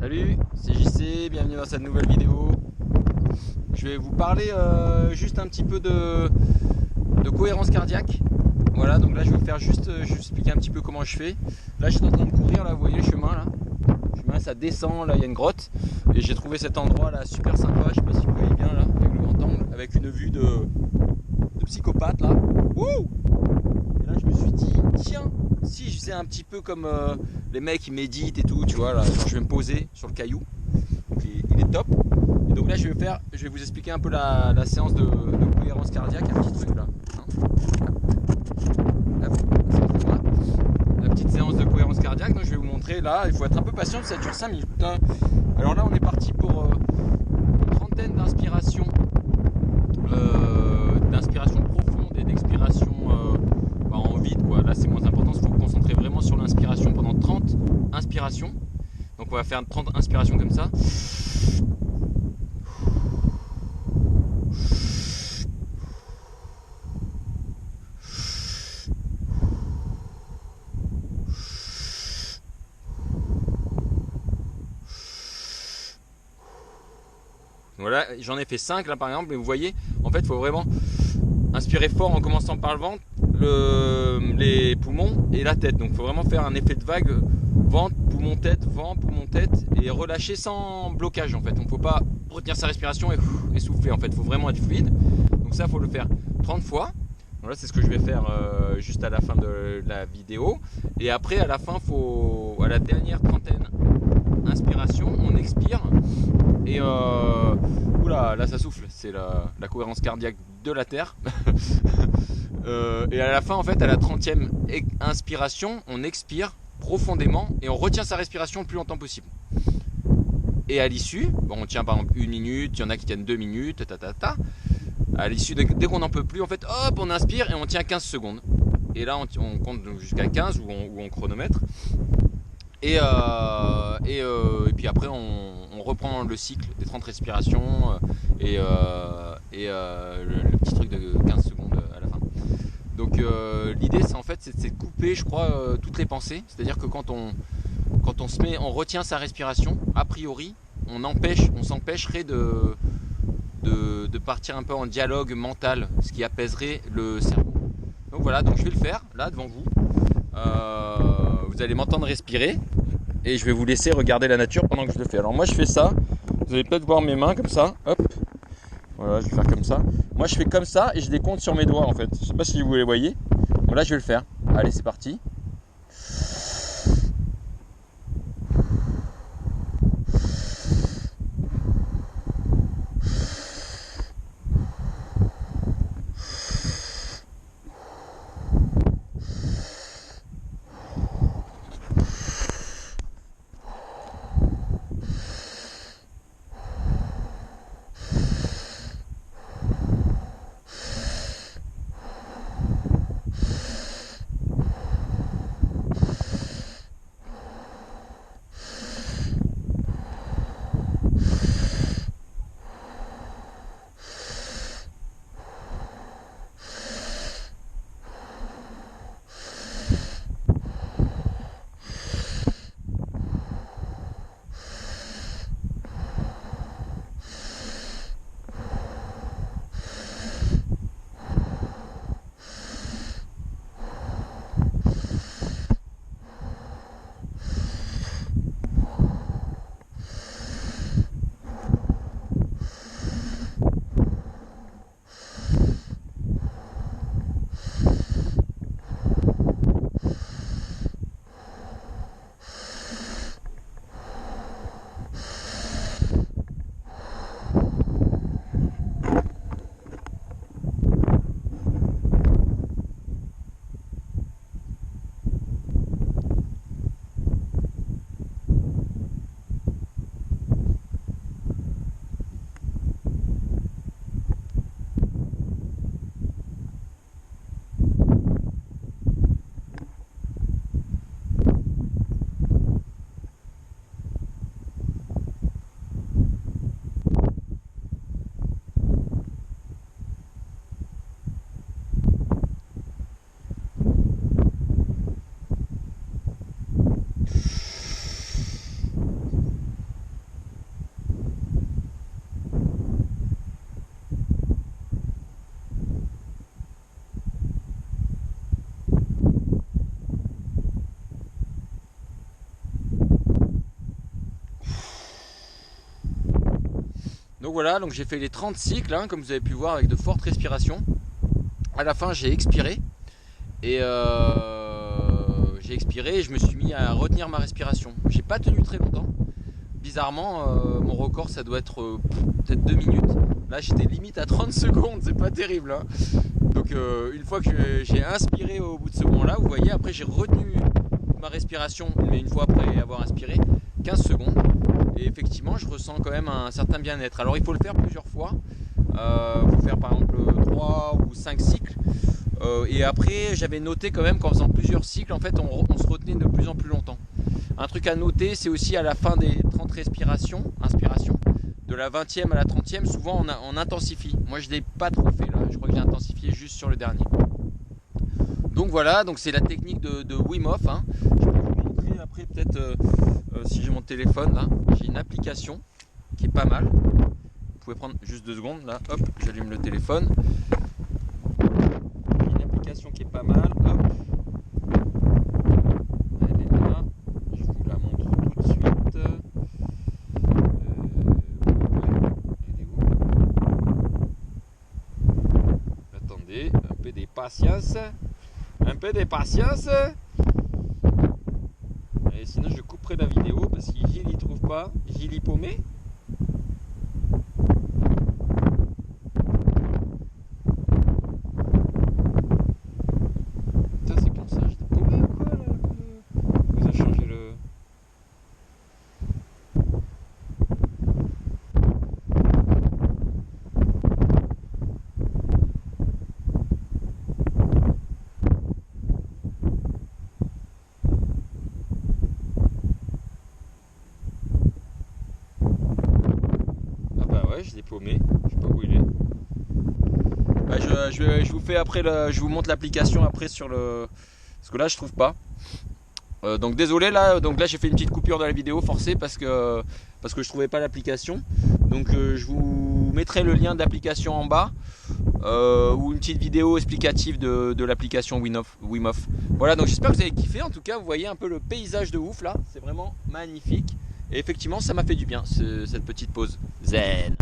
Salut, c'est JC, bienvenue dans cette nouvelle vidéo. Je vais vous parler juste un petit peu de cohérence cardiaque. Voilà, donc là je vais vous faire juste expliquer un petit peu comment je fais. Là je suis en train de courir, là vous voyez le chemin là. Le chemin ça descend, là il y a une grotte. Et j'ai trouvé cet endroit là super sympa, je sais pas si vous voyez bien là, avec le grand angle, avec une vue de psychopathe là. Wouh! Et là je me suis dit, tiens, si je faisais un petit peu comme les mecs qui méditent et tout, tu vois, là, genre, je vais me poser sur le caillou. Donc, il est top. Et donc là je vais vous expliquer un peu la séance de cohérence cardiaque, un petit truc là. La petite séance de cohérence cardiaque, donc je vais vous montrer là, il faut être un peu patient, ça dure 5 minutes. Alors là on est parti pour une trentaine d'inspirations profonde et d'expiration en vide quoi. Là c'est moins important, il faut vous concentrer vraiment sur l'inspiration pendant 30 inspirations. Donc on va faire 30 inspirations comme ça. Voilà, j'en ai fait 5 là par exemple, mais vous voyez, en fait il faut vraiment inspirer fort en commençant par le ventre, les poumons et la tête. Donc il faut vraiment faire un effet de vague, ventre, poumon, tête et relâcher sans blocage en fait. Donc il ne faut pas retenir sa respiration et souffler en fait, il faut vraiment être fluide. Donc ça il faut le faire 30 fois. Donc là c'est ce que je vais faire juste à la fin de la vidéo. Et après à la fin, à la dernière trentaine inspiration, on expire. Et oula, là ça souffle, c'est la cohérence cardiaque de la Terre. Et à la fin, en fait, à la 30e inspiration, on expire profondément et on retient sa respiration le plus longtemps possible. Et à l'issue, on tient par exemple 1 minute, il y en a qui tiennent 2 minutes, À l'issue, dès qu'on n'en peut plus, en fait, hop, on inspire et on tient 15 secondes. Et là, on compte jusqu'à 15 ou on chronomètre. Et puis après on reprend le cycle des 30 respirations et le petit truc de 15 secondes à la fin. Donc l'idée c'est en fait c'est de couper je crois toutes les pensées. C'est-à-dire que quand on se met, on retient sa respiration, a priori on s'empêcherait de partir un peu en dialogue mental, ce qui apaiserait le cerveau. Donc voilà, donc je vais le faire là devant vous. Vous allez m'entendre respirer et je vais vous laisser regarder la nature pendant que je le fais. Alors moi je fais ça, vous allez peut-être voir mes mains comme ça, hop, voilà, je vais faire comme ça. Moi je fais comme ça et je les compte sur mes doigts en fait. Je sais pas si vous les voyez. Bon là je vais le faire. Allez, c'est parti. Donc voilà, donc j'ai fait les 30 cycles, hein, comme vous avez pu voir, avec de fortes respirations. À la fin, j'ai expiré. Et j'ai expiré et je me suis mis à retenir ma respiration. J'ai pas tenu très longtemps. Bizarrement, mon record, ça doit être peut-être 2 minutes. Là, j'étais limite à 30 secondes, c'est pas terrible, hein. Donc une fois que j'ai inspiré au bout de ce moment-là, vous voyez, après j'ai retenu ma respiration, mais une fois après avoir inspiré, 15 secondes. Et effectivement, je ressens quand même un certain bien-être. Alors il faut le faire plusieurs fois. Il faut faire par exemple 3 ou 5 cycles. Et après, j'avais noté quand même qu'en faisant plusieurs cycles, en fait, on se retenait de plus en plus longtemps. Un truc à noter, c'est aussi à la fin des 30 respirations, inspiration, de la 20e à la 30e, souvent on intensifie. Moi, je ne l'ai pas trop fait là. Je crois que j'ai intensifié juste sur le dernier. Donc voilà, donc c'est la technique de Wim Hof, hein. Je peux vous montrer après peut-être si j'ai mon téléphone là. J'ai une application qui est pas mal. Vous pouvez prendre juste 2 secondes là. Hop, j'allume le téléphone. Une application qui est pas mal. Hop. Elle est là. Je vous la montre tout de suite. Elle est où? Attendez, un peu de patience. Un peu de patience. Et sinon je couperai la vidéo parce que Gilles y trouve pas. Gilles y paumé. Ça c'est comme ça, j'étais paumé ou quoi là? Vous a changé le. Je l'ai paumé, je sais pas où il est. Bah, je vous fais après, je vous montre l'application après sur le, parce que là je trouve pas. Donc désolé là, donc là j'ai fait une petite coupure de la vidéo forcée parce que je trouvais pas l'application. Donc je vous mettrai le lien d'application en bas ou une petite vidéo explicative de l'application Wim Hof. Voilà, donc j'espère que vous avez kiffé. En tout cas, vous voyez un peu le paysage de ouf là, c'est vraiment magnifique. Et effectivement, ça m'a fait du bien cette petite pause zen.